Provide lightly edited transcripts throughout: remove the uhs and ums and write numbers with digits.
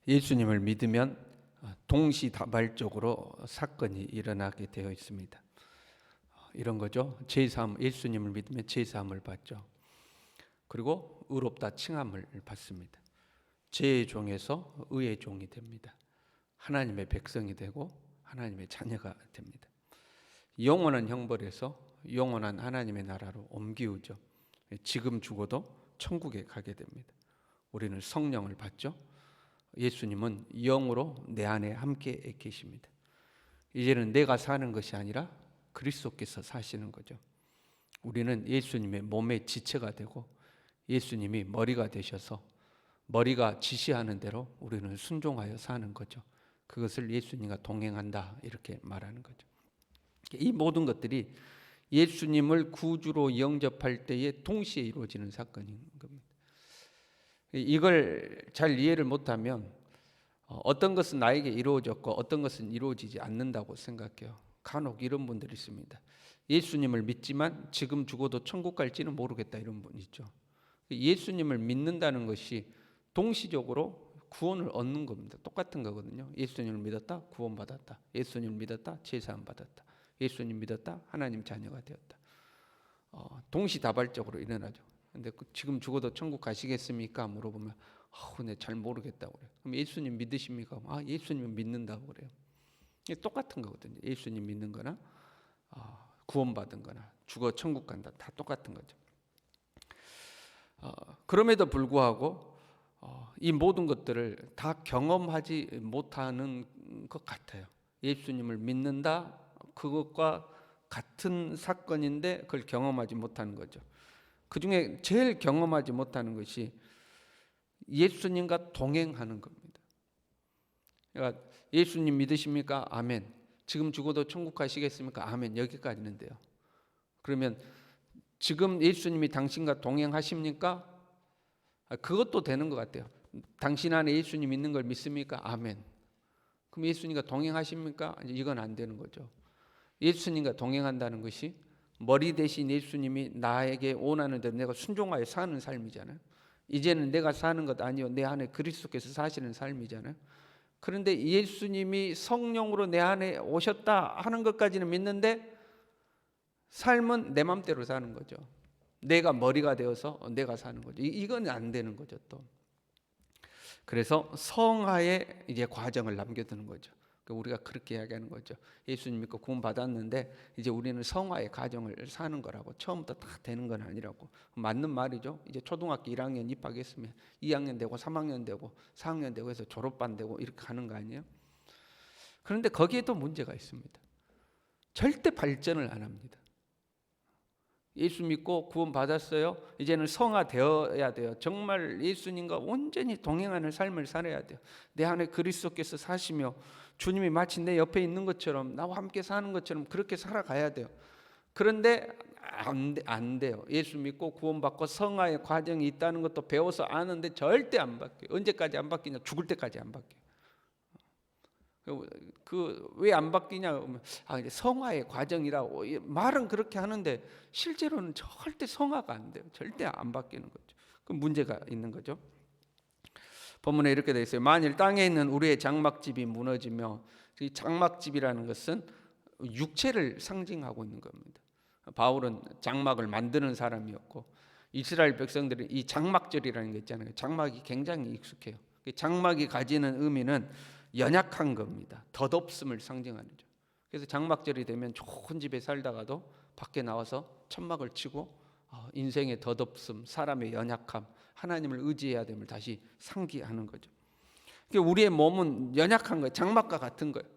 예수님을 믿으면 동시다발적으로 사건이 일어나게 되어 있습니다. 이런 거죠. 제사함, 예수님을 믿으면 제사함을 받죠. 그리고 의롭다 칭함을 받습니다. 죄의 종에서 의의 종이 됩니다. 하나님의 백성이 되고 하나님의 자녀가 됩니다. 영원한 형벌에서 영원한 하나님의 나라로 옮기우죠. 지금 죽어도 천국에 가게 됩니다. 우리는 성령을 받죠. 예수님은 영으로 내 안에 함께 계십니다. 이제는 내가 사는 것이 아니라 그리스도께서 사시는 거죠. 우리는 예수님의 몸의 지체가 되고 예수님이 머리가 되셔서 머리가 지시하는 대로 우리는 순종하여 사는 거죠. 그것을 예수님과 동행한다 이렇게 말하는 거죠. 이 모든 것들이 예수님을 구주로 영접할 때에 동시에 이루어지는 사건인 겁니다. 이걸 잘 이해를 못하면 어떤 것은 나에게 이루어졌고 어떤 것은 이루어지지 않는다고 생각해요. 간혹 이런 분들이 있습니다. 예수님을 믿지만 지금 죽어도 천국 갈지는 모르겠다 이런 분 있죠. 예수님을 믿는다는 것이 동시적으로 구원을 얻는 겁니다. 똑같은 거거든요. 예수님을 믿었다 구원받았다. 예수님을 믿었다 제사함 받았다. 예수님 믿었다 하나님 자녀가 되었다. 동시다발적으로 일어나죠. 근데 지금 죽어도 천국 가시겠습니까? 물어보면 네, 잘 모르겠다고 그래요. 그럼 예수님 믿으십니까? 예수님 믿는다고 그래요. 이게 똑같은 거거든요. 예수님 믿는 거나 구원받은 거나 죽어 천국 간다 다 똑같은 거죠. 그럼에도 불구하고 이 모든 것들을 다 경험하지 못하는 것 같아요. 예수님을 믿는다 그것과 같은 사건인데 그걸 경험하지 못하는 거죠. 그 중에 제일 경험하지 못하는 것이 예수님과 동행하는 겁니다. 그러니까 예수님 믿으십니까? 아멘. 지금 죽어도 천국 가시겠습니까? 아멘. 여기까지는데요. 그러면 지금 예수님이 당신과 동행하십니까? 그것도 되는 것 같아요. 당신 안에 예수님 있는 걸 믿습니까? 아멘. 그럼 예수님과 동행하십니까? 이건 안 되는 거죠. 예수님과 동행한다는 것이 머리 대신 예수님이 나에게 원하는 대로 내가 순종하여 사는 삶이잖아요. 이제는 내가 사는 것 아니요 내 안에 그리스도께서 사시는 삶이잖아요. 그런데 예수님이 성령으로 내 안에 오셨다 하는 것까지는 믿는데 삶은 내 맘대로 사는 거죠. 내가 머리가 되어서 내가 사는 거죠. 이건 안 되는 거죠 또. 그래서 성화의 이제 과정을 남겨두는 거죠. 우리가 그렇게 이야기하는 거죠. 예수님 믿고 구원 받았는데 이제 우리는 성화의 과정을 사는 거라고. 처음부터 다 되는 건 아니라고. 맞는 말이죠. 이제 초등학교 1학년 입학했으면 2학년 되고 3학년 되고 4학년 되고 해서 졸업반 되고 이렇게 가는 거 아니에요? 그런데 거기에도 문제가 있습니다. 절대 발전을 안 합니다. 예수 믿고 구원 받았어요. 이제는 성화되어야 돼요. 정말 예수님과 온전히 동행하는 삶을 살아야 돼요. 내 안에 그리스도께서 사시며 주님이 마치 내 옆에 있는 것처럼 나와 함께 사는 것처럼 그렇게 살아가야 돼요. 그런데 안 돼요. 예수 믿고 구원받고 성화의 과정이 있다는 것도 배워서 아는데 절대 안 바뀌어요. 언제까지 안 바뀌냐? 죽을 때까지 안 바뀌어요. 왜 안 바뀌냐? 이제 성화의 과정이라고 말은 그렇게 하는데 실제로는 절대 성화가 안 돼요. 절대 안 바뀌는 거죠. 그 문제가 있는 거죠. 본문에 이렇게 되어 있어요. 만일 땅에 있는 우리의 장막집이 무너지며, 이 장막집이라는 것은 육체를 상징하고 있는 겁니다. 바울은 장막을 만드는 사람이었고 이스라엘 백성들이 이 장막절이라는 게 있잖아요. 장막이 굉장히 익숙해요. 장막이 가지는 의미는 연약한 겁니다. 덧없음을 상징하는죠. 그래서 장막절이 되면 좋은 집에 살다가도 밖에 나와서 천막을 치고 인생의 덧없음, 사람의 연약함, 하나님을 의지해야 됨을 다시 상기하는 거죠. 우리의 몸은 연약한 거예요. 장막과 같은 거예요.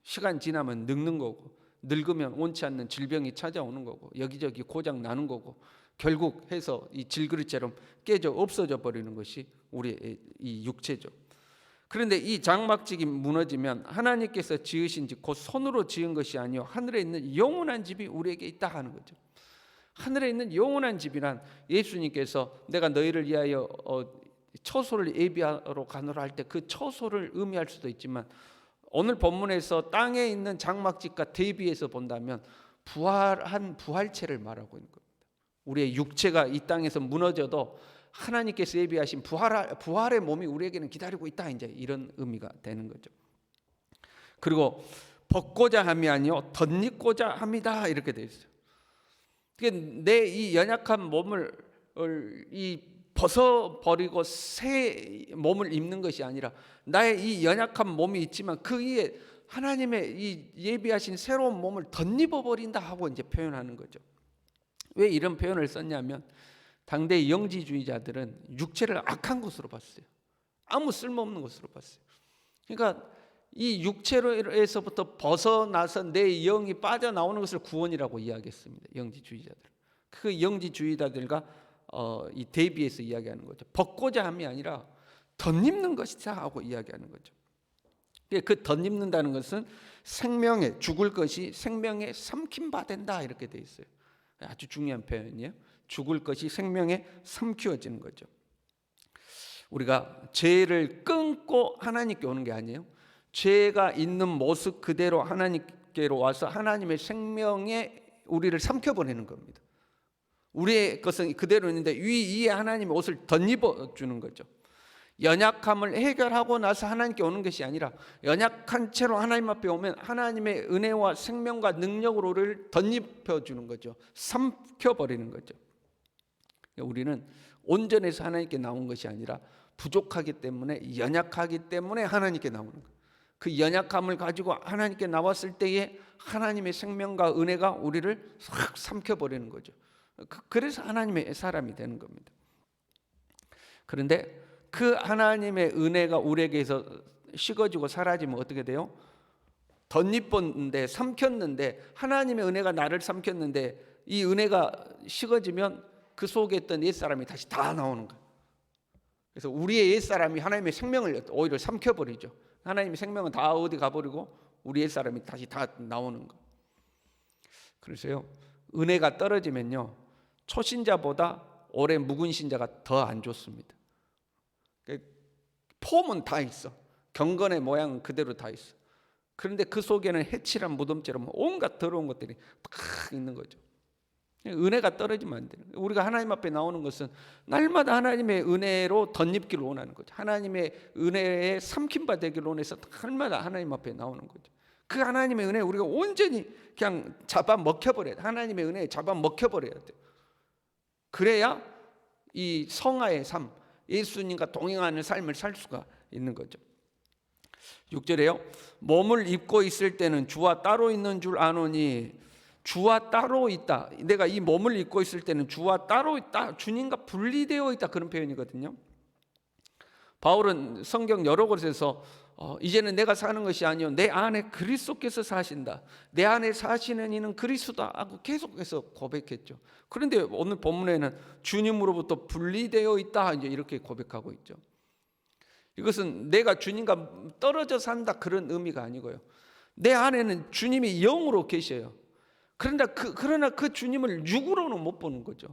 시간 지나면 늙는 거고, 늙으면 원치 않는 질병이 찾아오는 거고, 여기저기 고장 나는 거고, 결국 해서 이 질그릇처럼 깨져 없어져 버리는 것이 우리의 이 육체죠. 그런데 이 장막집이 무너지면 하나님께서 지으신 집, 곧 손으로 지은 것이 아니요 하늘에 있는 영원한 집이 우리에게 있다 하는 거죠. 하늘에 있는 영원한 집이란 예수님께서 내가 너희를 위하여 처소를 예비하러 가노라 할 때 그 처소를 의미할 수도 있지만 오늘 본문에서 땅에 있는 장막집과 대비해서 본다면 부활한 부활체를 말하고 있는 겁니다. 우리의 육체가 이 땅에서 무너져도 하나님께서 예비하신 부활의 몸이 우리에게는 기다리고 있다, 이제 이런 의미가 되는 거죠. 그리고 벗고자 함이 아니요 덧입고자 합니다, 이렇게 되어 있어요. 내 이 연약한 몸을 벗어버리고 새 몸을 입는 것이 아니라 나의 이 연약한 몸이 있지만 그 위에 하나님의 이 예비하신 새로운 몸을 덧입어버린다 하고 이제 표현하는 거죠. 왜 이런 표현을 썼냐면 당대 영지주의자들은 육체를 악한 것으로 봤어요. 아무 쓸모없는 것으로 봤어요. 그러니까 이 육체로에서부터 벗어나서 내 영이 빠져나오는 것을 구원이라고 이야기했습니다. 영지주의자들. 그 영지주의자들과 이 대비해서 이야기하는 거죠. 벗고자 함이 아니라 덧입는 것이다 하고 이야기하는 거죠. 그 덧입는다는 것은 생명에 죽을 것이 생명에 삼킨 바 된다, 이렇게 돼 있어요. 아주 중요한 표현이에요. 죽을 것이 생명에 삼키어지는 거죠. 우리가 죄를 끊고 하나님께 오는 게 아니에요. 죄가 있는 모습 그대로 하나님께로 와서 하나님의 생명에 우리를 삼켜버리는 겁니다. 우리의 것은 그대로 있는데 위에 하나님의 옷을 덧입어 주는 거죠. 연약함을 해결하고 나서 하나님께 오는 것이 아니라 연약한 채로 하나님 앞에 오면 하나님의 은혜와 생명과 능력으로 우리를 덧입혀 주는 거죠. 삼켜버리는 거죠. 우리는 온전해서 하나님께 나온 것이 아니라 부족하기 때문에, 연약하기 때문에 하나님께 나오는 거예요. 그 연약함을 가지고 하나님께 나왔을 때에 하나님의 생명과 은혜가 우리를 싹 삼켜버리는 거죠. 그래서 하나님의 사람이 되는 겁니다. 그런데 그 하나님의 은혜가 우리에게서 식어지고 사라지면 어떻게 돼요? 덧입었는데, 삼켰는데, 하나님의 은혜가 나를 삼켰는데 이 은혜가 식어지면 그 속에 있던 옛사람이 다시 다 나오는 거예요. 그래서 우리의 옛사람이 하나님의 생명을 오히려 삼켜버리죠. 하나님의 생명은 다 어디 가버리고 우리 옛사람이 다시 다 나오는 거. 그래서요, 은혜가 떨어지면요 초신자보다 오래 묵은 신자가 더 안 좋습니다. 폼은 다 있어, 경건의 모양은 그대로 다 있어. 그런데 그 속에는 해칠한 무덤처럼 온갖 더러운 것들이 다 있는 거죠. 은혜가 떨어지면 안 돼요. 우리가 하나님 앞에 나오는 것은 날마다 하나님의 은혜로 덧입기를 원하는 거죠. 하나님의 은혜에 삼킨 바 되기를 원해서 날마다 하나님 앞에 나오는 거죠. 그 하나님의 은혜 우리가 온전히 그냥 잡아먹혀버려야 돼. 하나님의 은혜에 잡아먹혀버려야 돼. 그래야 이 성화의 삶, 예수님과 동행하는 삶을 살 수가 있는 거죠. 6절에요. 몸을 입고 있을 때는 주와 따로 있는 줄 아노니, 주와 따로 있다. 내가 이 몸을 입고 있을 때는 주와 따로 있다. 주님과 분리되어 있다. 그런 표현이거든요. 바울은 성경 여러 곳에서 이제는 내가 사는 것이 아니요 내 안에 그리스도께서 사신다. 내 안에 사시는 이는 그리스도다 하고 계속해서 고백했죠. 그런데 오늘 본문에는 주님으로부터 분리되어 있다, 이제 이렇게 고백하고 있죠. 이것은 내가 주님과 떨어져 산다 그런 의미가 아니고요. 내 안에는 주님이 영으로 계셔요. 그러나 그 주님을 육으로는 못 보는 거죠.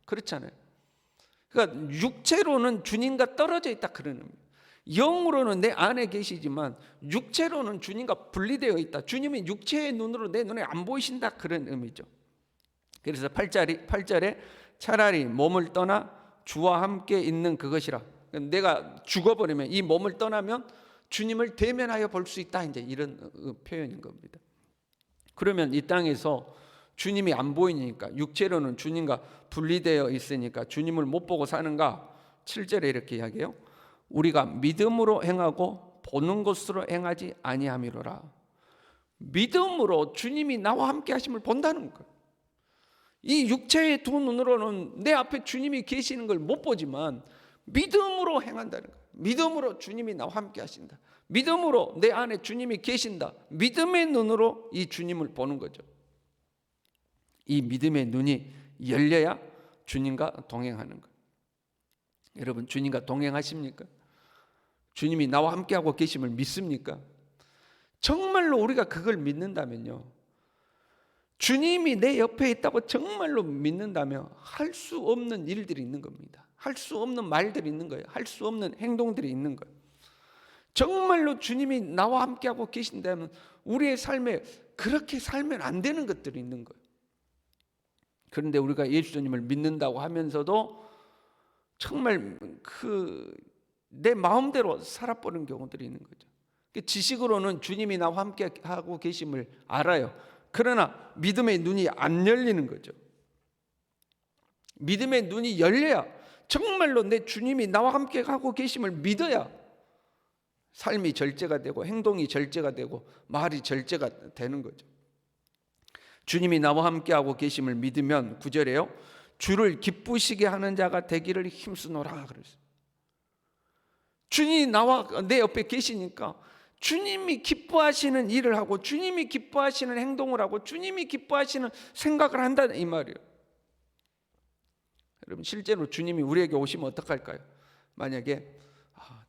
그렇잖아요. 그러니까 육체로는 주님과 떨어져 있다 그런 의미. 영으로는 내 안에 계시지만 육체로는 주님과 분리되어 있다. 주님이 육체의 눈으로 내 눈에 안 보이신다 그런 의미죠. 그래서 8절에 차라리 몸을 떠나 주와 함께 있는 그것이라. 내가 죽어버리면, 이 몸을 떠나면 주님을 대면하여 볼 수 있다, 이제 이런 표현인 겁니다. 그러면 이 땅에서 주님이 안 보이니까, 육체로는 주님과 분리되어 있으니까 주님을 못 보고 사는가? 7절에 이렇게 이야기해요. 우리가 믿음으로 행하고 보는 것으로 행하지 아니함이로라. 믿음으로 주님이 나와 함께 하심을 본다는 거예요. 이 육체의 두 눈으로는 내 앞에 주님이 계시는 걸 못 보지만 믿음으로 행한다는 거예요. 믿음으로 주님이 나와 함께 하신다. 믿음으로 내 안에 주님이 계신다. 믿음의 눈으로 이 주님을 보는 거죠. 이 믿음의 눈이 열려야 주님과 동행하는 거예요. 여러분, 주님과 동행하십니까? 주님이 나와 함께하고 계심을 믿습니까? 정말로 우리가 그걸 믿는다면요, 주님이 내 옆에 있다고 정말로 믿는다면 할 수 없는 일들이 있는 겁니다. 할 수 없는 말들이 있는 거예요. 할 수 없는 행동들이 있는 거예요. 정말로 주님이 나와 함께하고 계신다면 우리의 삶에 그렇게 살면 안 되는 것들이 있는 거예요. 그런데 우리가 예수님을 믿는다고 하면서도 정말 내 마음대로 살아버리는 경우들이 있는 거죠. 지식으로는 주님이 나와 함께 하고 계심을 알아요. 그러나 믿음의 눈이 안 열리는 거죠. 믿음의 눈이 열려야, 정말로 내 주님이 나와 함께 하고 계심을 믿어야 삶이 절제가 되고 행동이 절제가 되고 말이 절제가 되는 거죠. 주님이 나와 함께 하고 계심을 믿으면 9절에요, 주를 기쁘시게 하는 자가 되기를 힘쓰노라 그랬어요. 주님이 내 옆에 계시니까 주님이 기뻐하시는 일을 하고 주님이 기뻐하시는 행동을 하고 주님이 기뻐하시는 생각을 한다는 이 말이에요. 여러분, 실제로 주님이 우리에게 오시면 어떡할까요? 만약에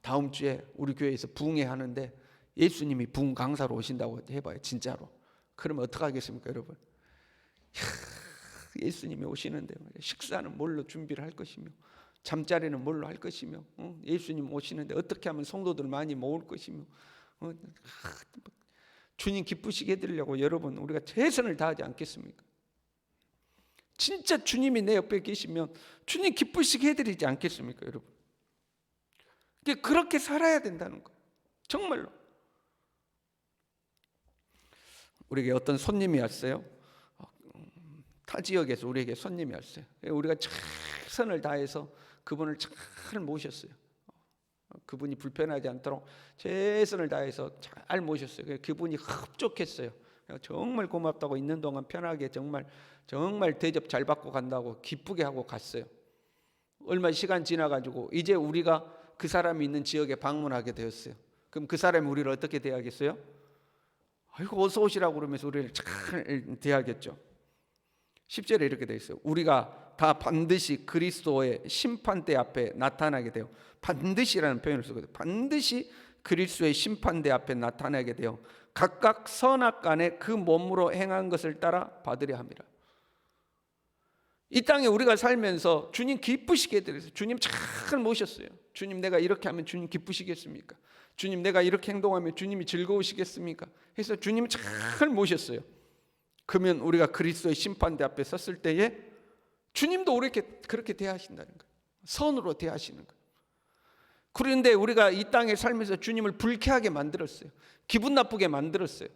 다음 주에 우리 교회에서 부흥회 하는데 예수님이 부흥 강사로 오신다고 해봐요. 진짜로. 그러면 어떡하겠습니까, 여러분? 예수님이 오시는데 식사는 뭘로 준비를 할 것이며 잠자리는 뭘로 할 것이며 예수님 오시는데 어떻게 하면 성도들 많이 모을 것이며 주님 기쁘시게 해드리려고 여러분 우리가 최선을 다하지 않겠습니까? 진짜 주님이 내 옆에 계시면 주님 기쁘시게 해드리지 않겠습니까, 여러분? 그렇게 살아야 된다는 거예요. 정말로. 우리에게 어떤 손님이 왔어요. 타 지역에서 우리에게 손님이 왔어요. 우리가 최선을 다해서 그분을 잘 모셨어요. 그분이 불편하지 않도록 최선을 다해서 잘 모셨어요. 그분이 흡족했어요. 정말 고맙다고 있는 동안 편하게 정말 대접 잘 받고 간다고 기쁘게 하고 갔어요. 얼마 시간 지나가지고 이제 우리가 그 사람이 있는 지역에 방문하게 되었어요. 그럼 그 사람이 우리를 어떻게 대하겠어요? 아이고 어서 오시라고 그러면서 우리를 잘 대하겠죠. 10절에 이렇게 되어 있어요. 우리가 다 반드시 그리스도의 심판대 앞에 나타나게 되어, 반드시라는 표현을 쓰거든요. 반드시 그리스도의 심판대 앞에 나타나게 되어 각각 선악간에 그 몸으로 행한 것을 따라 받으려 함이라. 이 땅에 우리가 살면서 주님 기쁘시게 해드렸어요. 주님 잘 모셨어요. 주님, 내가 이렇게 하면 주님 기쁘시겠습니까? 주님, 내가 이렇게 행동하면 주님이 즐거우시겠습니까? 해서 주님 잘 모셨어요. 그러면 우리가 그리스도의 심판대 앞에 섰을 때에 주님도 우리에게 그렇게 대하신다는 거예요. 선으로 대하시는 거예요. 그런데 우리가 이 땅에 살면서 주님을 불쾌하게 만들었어요. 기분 나쁘게 만들었어요.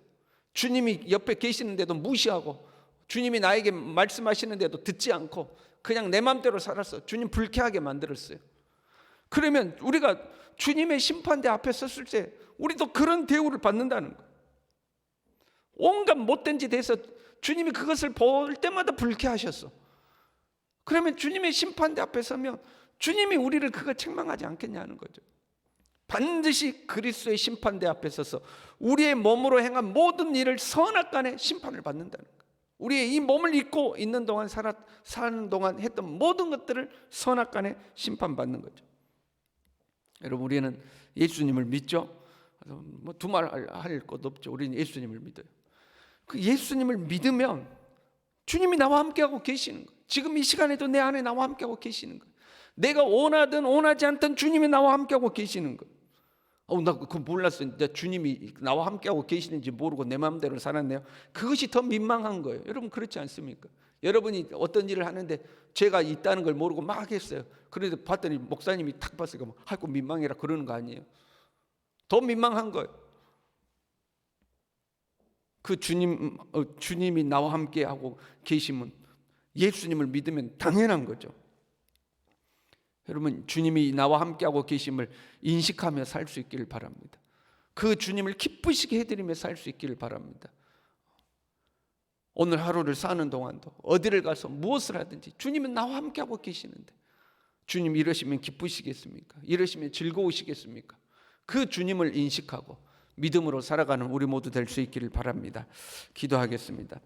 주님이 옆에 계시는데도 무시하고 주님이 나에게 말씀하시는데도 듣지 않고 그냥 내 마음대로 살았어. 주님 불쾌하게 만들었어요. 그러면 우리가 주님의 심판대 앞에 섰을 때 우리도 그런 대우를 받는다는 거예요. 온갖 못된 짓 해서 주님이 그것을 볼 때마다 불쾌하셨어. 그러면 주님의 심판대 앞에 서면 주님이 우리를 그거 책망하지 않겠냐는 거죠. 반드시 그리스도의 심판대 앞에 서서 우리의 몸으로 행한 모든 일을 선악간에 심판을 받는다는 거예요. 우리의 이 몸을 입고 있는 동안 사는 동안 했던 모든 것들을 선악간에 심판받는 거죠. 여러분, 우리는 예수님을 믿죠? 뭐 두말할 것 없죠. 우리는 예수님을 믿어요. 그 예수님을 믿으면 주님이 나와 함께하고 계시는 거예요. 지금 이 시간에도 내 안에 나와 함께하고 계시는 거예요. 내가 원하든 원하지 않든 주님이 나와 함께하고 계시는 거예요. 나 그거 몰랐어요. 주님이 나와 함께하고 계시는지 모르고 내 마음대로 살았네요. 그것이 더 민망한 거예요. 여러분, 그렇지 않습니까? 여러분이 어떤 일을 하는데 죄가 있다는 걸 모르고 막 했어요. 그런데 봤더니 목사님이 탁 봤으니까 아이고 민망해라 그러는 거 아니에요. 더 민망한 거예요. 그 주님이 나와 함께하고 계시면, 예수님을 믿으면 당연한 거죠. 여러분, 주님이 나와 함께하고 계심을 인식하며 살 수 있기를 바랍니다. 그 주님을 기쁘시게 해드리며 살 수 있기를 바랍니다. 오늘 하루를 사는 동안도 어디를 가서 무엇을 하든지 주님은 나와 함께하고 계시는데 주님 이러시면 기쁘시겠습니까? 이러시면 즐거우시겠습니까? 그 주님을 인식하고 믿음으로 살아가는 우리 모두 될 수 있기를 바랍니다. 기도하겠습니다.